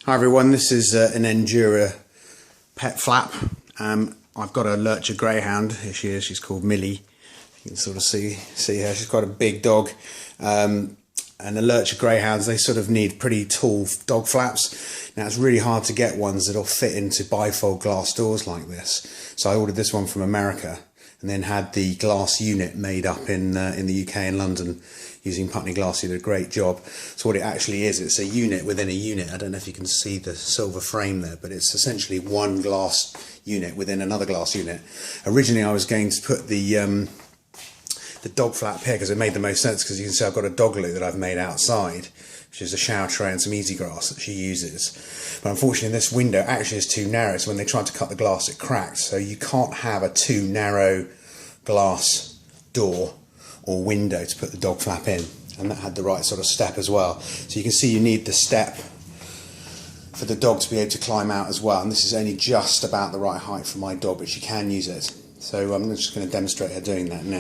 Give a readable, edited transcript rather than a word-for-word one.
Hi everyone, this is an Endura Pet flap. I've got a lurcher greyhound. Here she is. She's called Millie. You can sort of see her. She's quite a big dog. And the lurcher greyhounds, they sort of need pretty tall dog flaps. Now it's really hard to get ones that'll fit into bifold glass doors like this. So I ordered this one from America and then had the glass unit made up in the UK and London using Putney Glass. Who did a great job. So what it actually is, it's a unit within a unit. I don't know if you can see the silver frame there, but it's essentially one glass unit within another glass unit. Originally I was going to put the dog flap here because it made the most sense, because you can see I've got a dog loo that I've made outside, which is a shower tray and some easy grass that she uses. But unfortunately this window actually is too narrow, so when they tried to cut the glass it cracked. So you can't have a too narrow glass door or window to put the dog flap in, and that had the right sort of step as well. So you can see you need the step for the dog to be able to climb out as well, and this is only just about the right height for my dog, but she can use it. So I'm just going to demonstrate her doing that now.